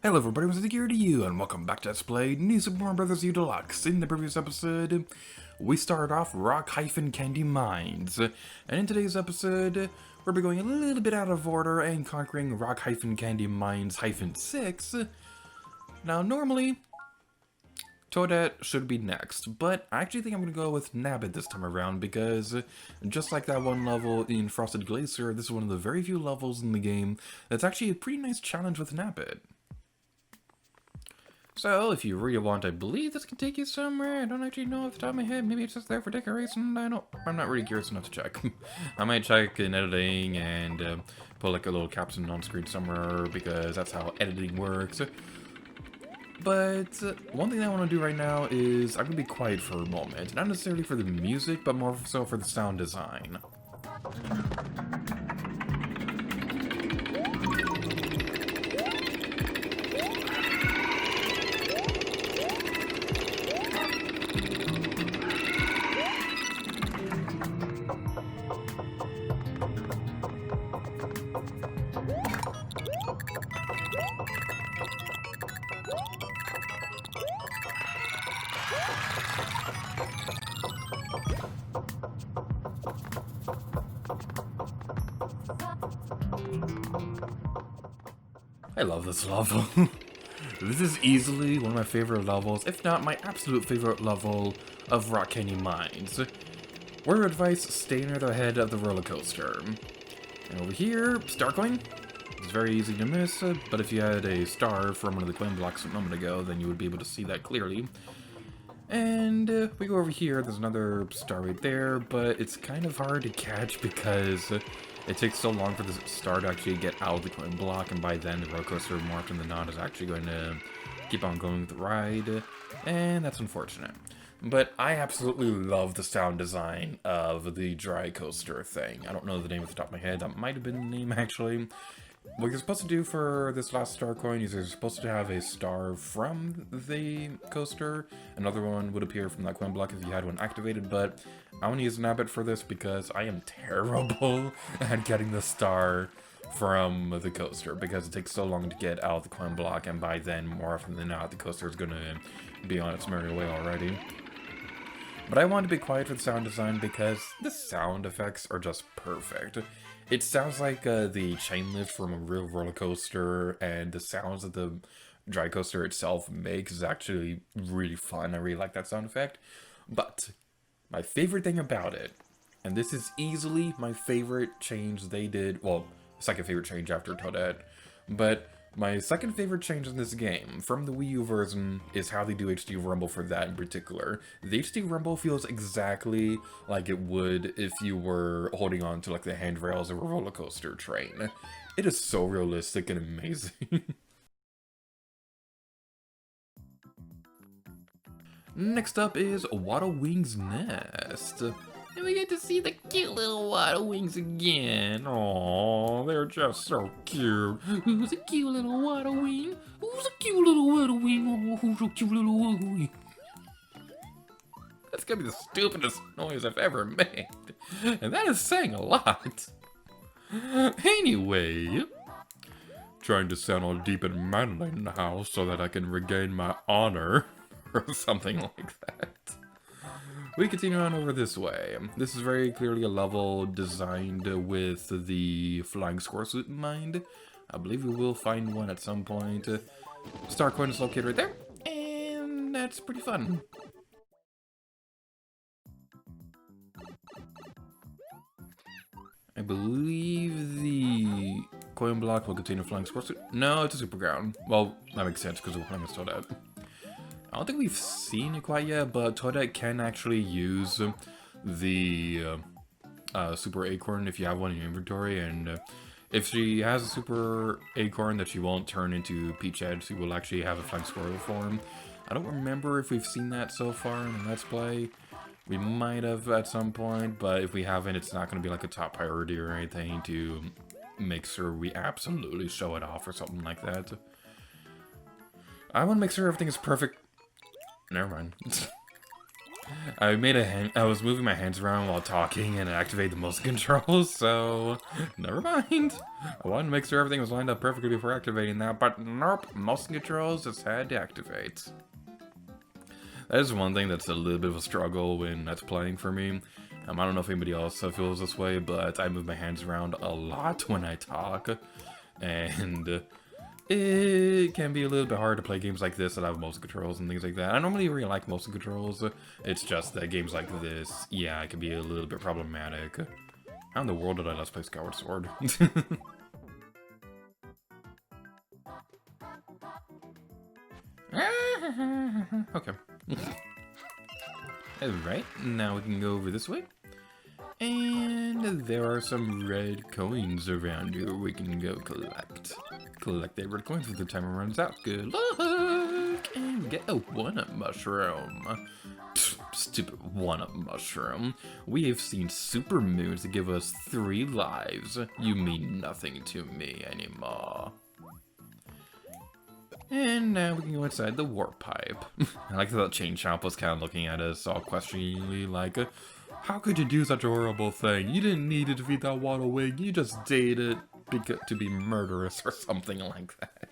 Hello everybody, what's here to you, and welcome back to Let's Play New Super Mario Bros. U Deluxe. In the previous episode, we started off Rock-Candy Mines, and in today's episode, we'll be going a little bit out of order and conquering Rock-Candy Mines-6. Now, normally, Toadette should be next, but I actually think I'm going to go with Nabbit this time around, because just like that one level in Frosted Glacier, this is one of the very few levels in the game that's actually a pretty nice challenge with Nabbit. So, if you really want, I believe this can take you somewhere. I don't actually know off the top of my head. Maybe it's just there for decoration. I'm not really curious enough to check. I might check in editing and put like a little caption on screen somewhere, because that's how editing works. But one thing I want to do right now is I'm going to be quiet for a moment. Not necessarily for the music, but more so for the sound design. I love this level. This is easily one of my favorite levels, if not my absolute favorite level of Rock Candy Mines. Word of advice, stay near the head of the roller coaster. And over here, star coin. It's very easy to miss, but if you had a star from one of the coin blocks a moment ago, then you would be able to see that clearly. And we go over here, there's another star right there, but it's kind of hard to catch because it takes so long for the star to actually get out of the coin block, and by then the roller coaster, more often than not, is actually going to keep on going with the ride, and that's unfortunate. But I absolutely love the sound design of the dry coaster thing. I don't know the name off the top of my head, that might have been the name actually. What you're supposed to do for this last star coin is you're supposed to have a star from the coaster. Another one would appear from that coin block if you had one activated, but I want to use Nabbit for this because I am terrible at getting the star from the coaster because it takes so long to get out of the coin block, and by then, more often than not, the coaster is going to be on its merry way already. But I want to be quiet for the sound design because the sound effects are just perfect. It sounds like the chain lift from a real roller coaster, and the sounds that the dry coaster itself makes is actually really fun. I really like that sound effect. But my favorite thing about it, and this is easily my favorite change they did, well, second favorite change after Toadette, but my second favorite change in this game, from the Wii U version, is how they do HD Rumble for that in particular. The HD Rumble feels exactly like it would if you were holding on to like the handrails of a roller coaster train. It is so realistic and amazing. Next up is Waddlewing's Nest. And we get to see the cute little Waddlewings again. Aww, they're just so cute. Who's a cute little Waddlewing? Who's a cute little Waddlewing? Oh, who's a cute little Waddlewing? That's gonna be the stupidest noise I've ever made. And that is saying a lot. Anyway, trying to sound all deep and manly now so that I can regain my honor. Or something like that. We continue on over this way. This is very clearly a level designed with the flying squirrel suit in mind. I believe we will find one at some point. Star coin is located right there, and that's pretty fun. I believe the coin block will contain a flying squirrel suit. No, it's a super ground. Well, that makes sense because we're playing with Toadette. I don't think we've seen it quite yet, but Toadette can actually use the Super Acorn if you have one in your inventory, and if she has a Super Acorn that she won't turn into Peach Head, she will actually have a Flying Squirrel form. I don't remember if we've seen that so far in the Let's Play. We might have at some point, but if we haven't, it's not going to be like a top priority or anything to make sure we absolutely show it off or something like that. I want to make sure everything is perfect. Never mind. I was moving my hands around while talking and it activated the motion controls, so never mind. I wanted to make sure everything was lined up perfectly before activating that, but nope, motion controls just had to activate. That is one thing that's a little bit of a struggle when that's playing for me. I don't know if anybody else feels this way, but I move my hands around a lot when I talk, and it can be a little bit hard to play games like this that have motion controls and things like that. I normally really like motion controls. It's just that games like this, yeah, it can be a little bit problematic. How in the world did I let's play Skyward Sword? Okay. Alright, now we can go over this way. And there are some red coins around here we can go collect. Collect the red coins before the timer runs out. Good luck! And get a one-up mushroom. Stupid one-up mushroom. We have seen super moons that give us 3 lives. You mean nothing to me anymore. And now we can go inside the warp pipe. I like that Chain Chomp was kind of looking at us all questioningly like, how could you do such a horrible thing? You didn't need to defeat that Waddlewing, you just did it to be murderous or something like that.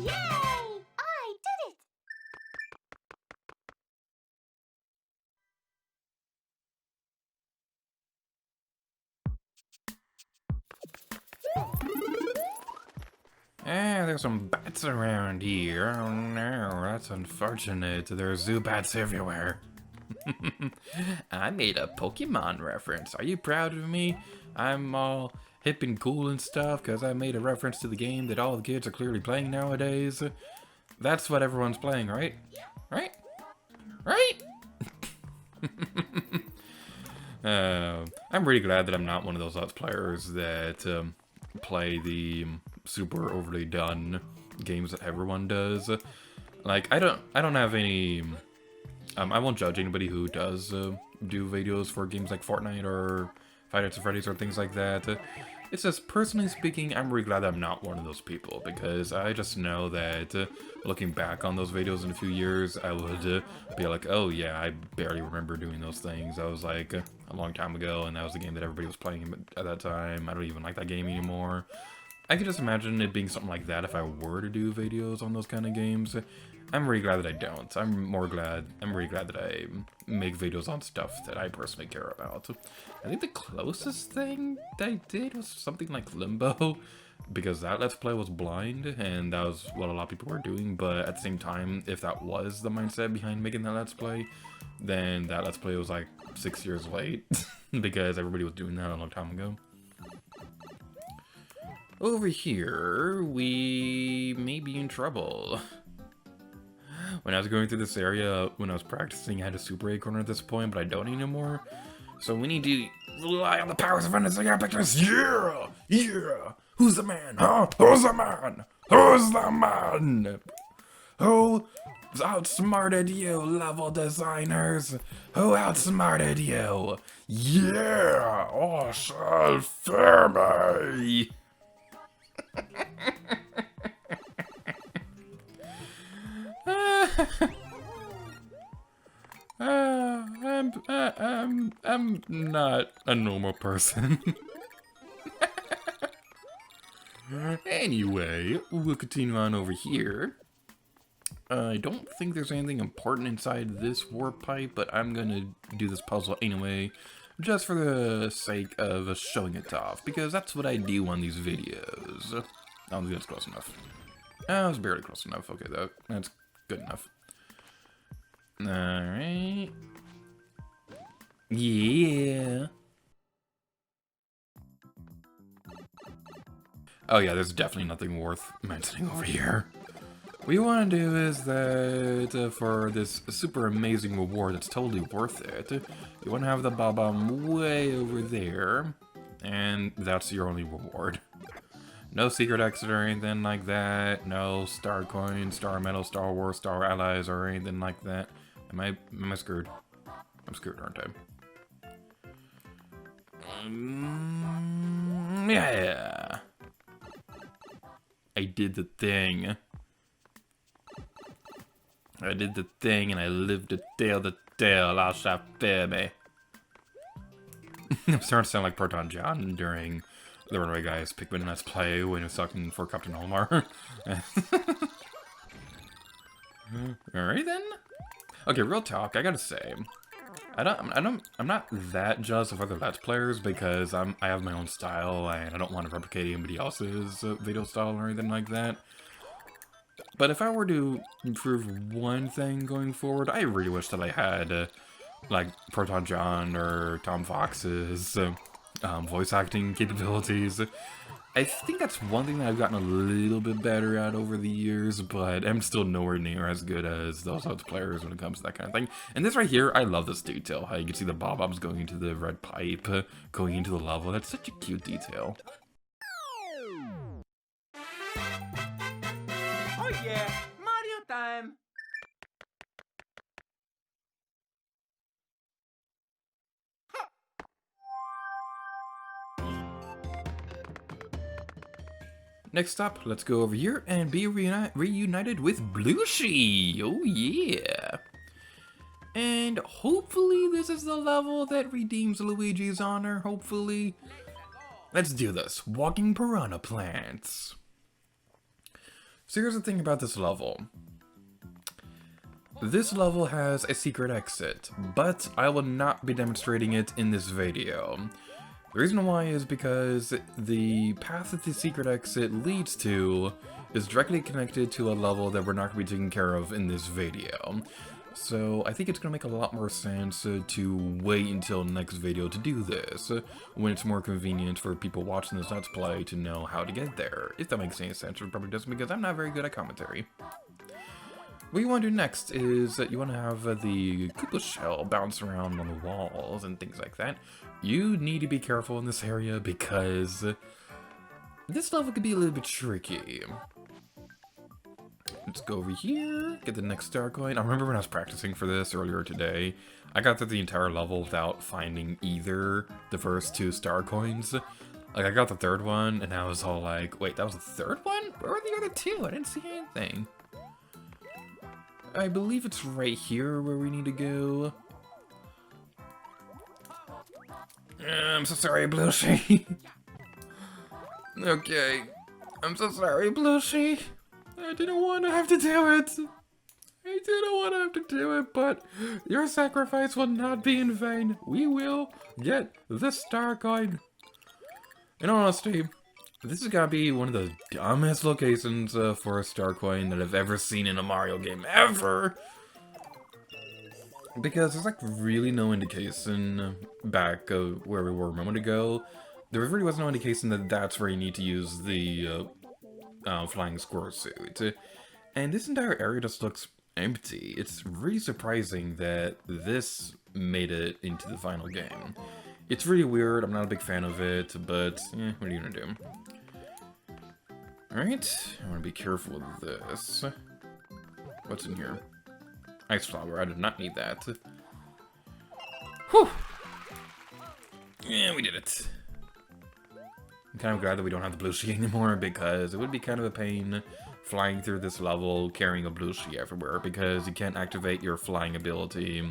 Yay! I did it! There's some bats around here. Oh no, that's unfortunate. There are zoo bats everywhere. I made a Pokemon reference. Are you proud of me? I'm all hip and cool and stuff because I made a reference to the game that all the kids are clearly playing nowadays. That's what everyone's playing, right? Right? Right? I'm really glad that I'm not one of those Let's Players that play the super overly done games that everyone does. Like, I don't have any... I won't judge anybody who does do videos for games like Fortnite or Five Nights at Freddy's or things like that. It's just, personally speaking, I'm really glad that I'm not one of those people, because I just know that looking back on those videos in a few years, I would be like, oh yeah, I barely remember doing those things. That was like a long time ago, and that was the game that everybody was playing at that time. I don't even like that game anymore. I could just imagine it being something like that if I were to do videos on those kind of games. I'm really glad that I don't. I'm really glad that I make videos on stuff that I personally care about. I think the closest thing that I did was something like Limbo, because that Let's Play was blind, and that was what a lot of people were doing, but at the same time, if that was the mindset behind making that Let's Play, then that Let's Play was like 6 years late, because everybody was doing that a long time ago. Over here, we may be in trouble. When I was going through this area, when I was practicing, I had a Super Acorn at this point, but I don't anymore. So we need to rely on the powers of Innocent Pictures. Yeah! Yeah! Who's the man? Huh? Who's the man? Who's the man? Who outsmarted you, level designers? Who outsmarted you? Yeah! Oh, shall fear me! I'm not a normal person. Anyway, we'll continue on over here. I don't think there's anything important inside this warp pipe, but I'm gonna do this puzzle anyway, just for the sake of showing it off, because that's what I do on these videos. I don't think that's close enough. That was barely close enough. Okay, that's good enough. Alright. Yeah. Oh yeah, there's definitely nothing worth mentioning over here. What you want to do is that for this super amazing reward that's totally worth it, you want to have the Bob-omb way over there, and that's your only reward. No secret exit or anything like that, no star coin, star medal, star wars, star allies, or anything like that. Am I screwed? I'm screwed, aren't I? Yeah! I did the thing. I did the thing and I lived to tell the tale. I shall fear me. I'm starting to sound like Proton John during the Runaway Guys Pikmin Let's Play when he was talking for Captain Olmar. Alright then. Okay, real talk, I gotta say, I'm not that jealous of other Let's Players because I have my own style and I don't want to replicate anybody else's video style or anything like that. But if I were to improve one thing going forward, I really wish that I had, like, Proton John or Tom Fox's voice acting capabilities. I think that's one thing that I've gotten a little bit better at over the years, but I'm still nowhere near as good as those other players when it comes to that kind of thing. And this right here, I love this detail. How you can see the bob-ombs going into the red pipe, going into the level. That's such a cute detail. Oh yeah, Mario time! Next up, let's go over here and be reunited with Blushi. Oh yeah. And hopefully this is the level that redeems Luigi's honor, hopefully. Let's do this. Walking piranha plants. So here's the thing about this level. This level has a secret exit, but I will not be demonstrating it in this video. The reason why is because the path that the secret exit leads to is directly connected to a level that we're not going to be taking care of in this video. So I think it's going to make a lot more sense to wait until next video to do this, when it's more convenient for people watching this Let's Play to know how to get there. If that makes any sense, it probably doesn't because I'm not very good at commentary. What you want to do next is that you want to have the Koopa shell bounce around on the walls and things like that. You need to be careful in this area because this level could be a little bit tricky. Let's go over here, get the next star coin. I remember when I was practicing for this earlier today, I got through the entire level without finding either the first two star coins. Like, I got the third one, and I was all like, wait, that was the third one? Where were the other two? I didn't see anything. I believe it's right here where we need to go. I'm so sorry, Blushi. Okay. I'm so sorry, Blushi. I didn't want to have to do it. I didn't want to have to do it, but your sacrifice will not be in vain. We will get the star coin. In all honesty, this is gotta be one of the dumbest locations for a star coin that I've ever seen in a Mario game, ever! Because there's like really no indication back where we were a moment ago. There really was no indication that that's where you need to use the flying squirrel suit. And this entire area just looks empty. It's really surprising that this made it into the final game. It's really weird, I'm not a big fan of it, but what are you gonna do? Alright, I want to be careful with this. What's in here? Ice flower, I did not need that. Whew! Yeah, we did it. I'm kind of glad that we don't have the Blushi anymore, because it would be kind of a pain flying through this level carrying a Blushi everywhere, because you can't activate your flying ability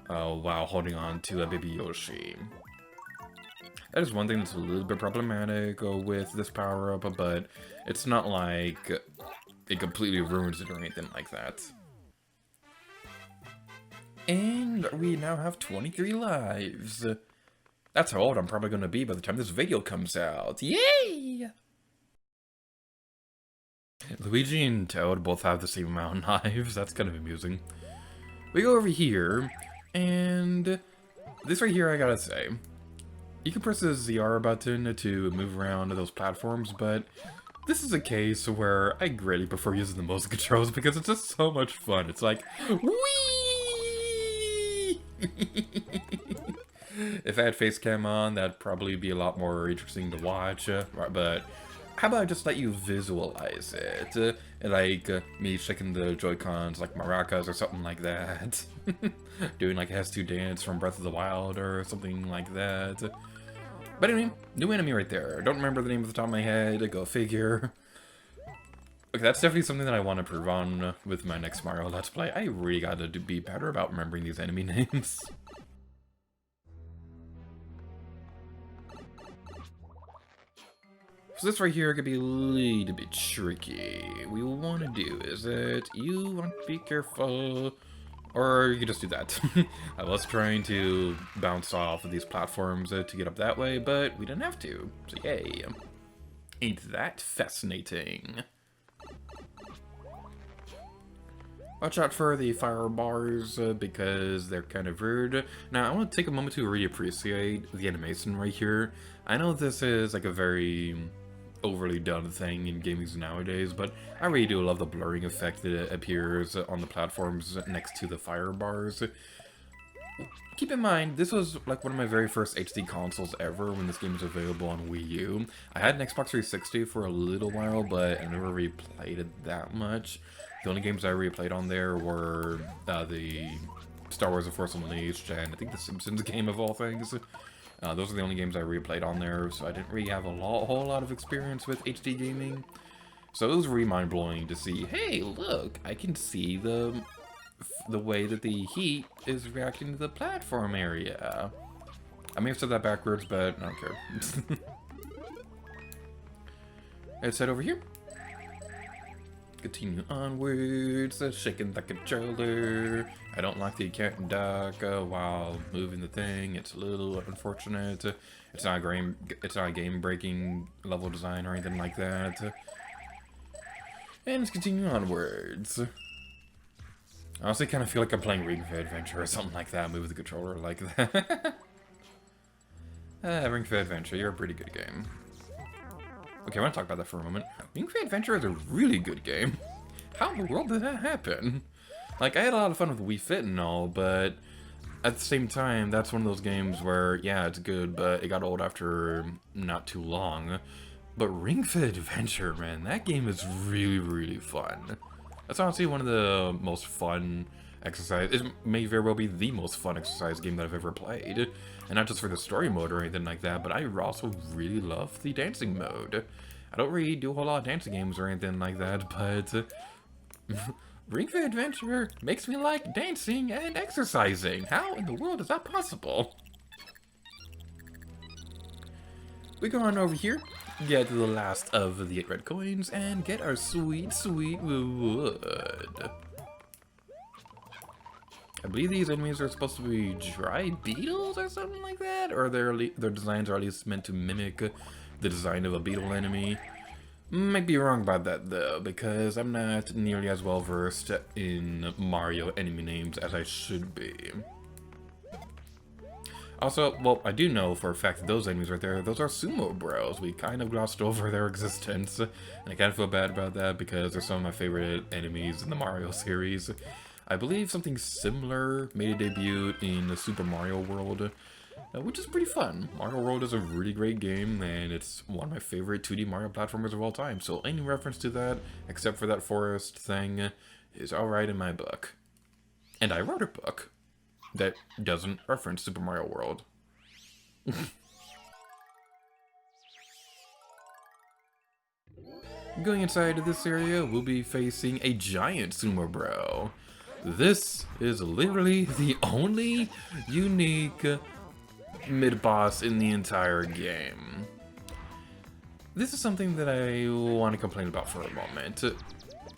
while holding on to a baby Yoshi. That is one thing that's a little bit problematic with this power-up, but it's not like it completely ruins it or anything like that. And we now have 23 lives. That's how old I'm probably going to be by the time this video comes out. Yay! Luigi and Toad both have the same amount of lives. That's kind of amusing. We go over here, and this right here I gotta say. You can press the ZR button to move around those platforms, but this is a case where I greatly prefer using the motion controls because it's just so much fun. It's like, whee! If I had face cam on, that'd probably be a lot more interesting to watch, but how about I just let you visualize it? Like me shaking the Joy-Cons like maracas or something like that. Doing like a has-to dance from Breath of the Wild or something like that. But anyway, new enemy right there. Don't remember the name off the top of my head, go figure. Okay, that's definitely something that I want to prove on with my next Mario Let's Play. I really gotta be better about remembering these enemy names. So this right here could be a little bit tricky. What we want to do is that you want to be careful, or you can just do that. I was trying to bounce off of these platforms to get up that way, but we didn't have to, so yay. Ain't that fascinating? Watch out for the fire bars because they're kind of rude. Now, I want to take a moment to really appreciate the animation right here. I know this is like a very overly done thing in gaming nowadays, but I really do love the blurring effect that appears on the platforms next to the fire bars. Keep in mind, this was like one of my very first HD consoles ever when this game was available on Wii U. I had an Xbox 360 for a little while, but I never really played it that much. The only games I really played on there were the Star Wars The Force Unleashed and I think the Simpsons game of all things. Those are the only games I really played on there, so I didn't really have a whole lot of experience with HD gaming. So it was really mind-blowing to see, hey, look, I can see the way that the heat is reacting to the platform area. I may have said that backwards, but I don't care. Let's head over here. Continue onwards, shaking the controller. I don't like the cat and duck while moving the thing. It's a little unfortunate. It's not a game-breaking level design or anything like that. And let's continue onwards. I honestly kind of feel like I'm playing Ring Fit Adventure or something like that. Move the controller like that. Ring Fit Adventure, you're a pretty good game. Okay, I want to talk about that for a moment. Ring Fit Adventure is a really good game. How in the world did that happen? Like, I had a lot of fun with Wii Fit and all, but at the same time, that's one of those games where, yeah, it's good, but it got old after not too long. But Ring Fit Adventure, man, that game is really, really fun. That's honestly one of the most fun exercise. It may very well be the most fun exercise game that I've ever played. And not just for the story mode or anything like that, but I also really love the dancing mode. I don't really do a whole lot of dancing games or anything like that, but Ring Fit Adventure makes me like dancing and exercising. How in the world is that possible? We go on over here, get to the last of the 8 red coins, and get our sweet, sweet wood. I believe these enemies are supposed to be dry beetles or something like that, or their designs are at least meant to mimic the design of a beetle enemy. Might be wrong about that though, because I'm not nearly as well versed in Mario enemy names as I should be. Also, well, I do know for a fact that those enemies right there, those are Sumo Bros. We kind of glossed over their existence, and I kind of feel bad about that because they're some of my favorite enemies in the Mario series. I believe something similar made a debut in the Super Mario World, which is pretty fun. Mario World is a really great game, and it's one of my favorite 2D Mario platformers of all time, so any reference to that, except for that forest thing, is alright in my book. And I wrote a book that doesn't reference Super Mario World. Going inside of this area, we'll be facing a giant Sumo Bro. This is literally the only unique mid-boss in the entire game. This is something that I want to complain about for a moment.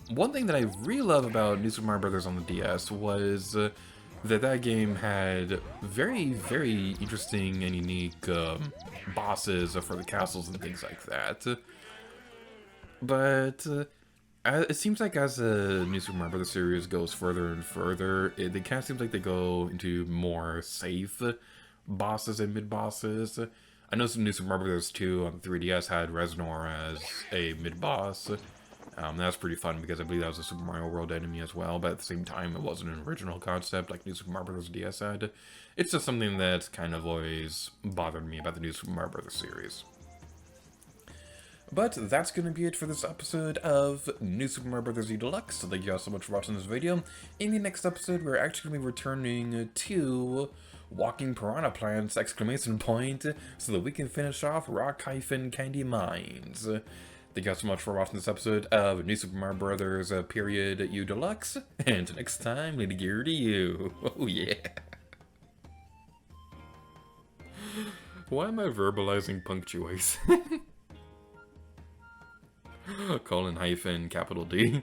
One thing that I really love about New Super Mario Bros. On the DS was that game had very, very interesting and unique bosses for the castles and things like that. But it seems like as the New Super Mario Bros. Series goes further and further, it kind of seems like they go into more safe bosses and mid-bosses. I know some New Super Mario Bros. 2 on the 3DS had Reznor as a mid-boss. That's pretty fun because I believe that was a Super Mario World enemy as well, but at the same time it wasn't an original concept like New Super Mario Bros. DS had. It's just something that's kind of always bothered me about the New Super Mario Bros. Series. But that's going to be it for this episode of New Super Mario Bros. Deluxe. So thank you guys so much for watching this video. In the next episode, we're actually going to be returning to Walking Piranha Plants! So that we can finish off Rock-Candy Mines. Thank you guys so much for watching this episode of New Super Mario Brothers period U Deluxe. And until next time, Lady Gear to you. Oh yeah. Why am I verbalizing punctuation? : capital D.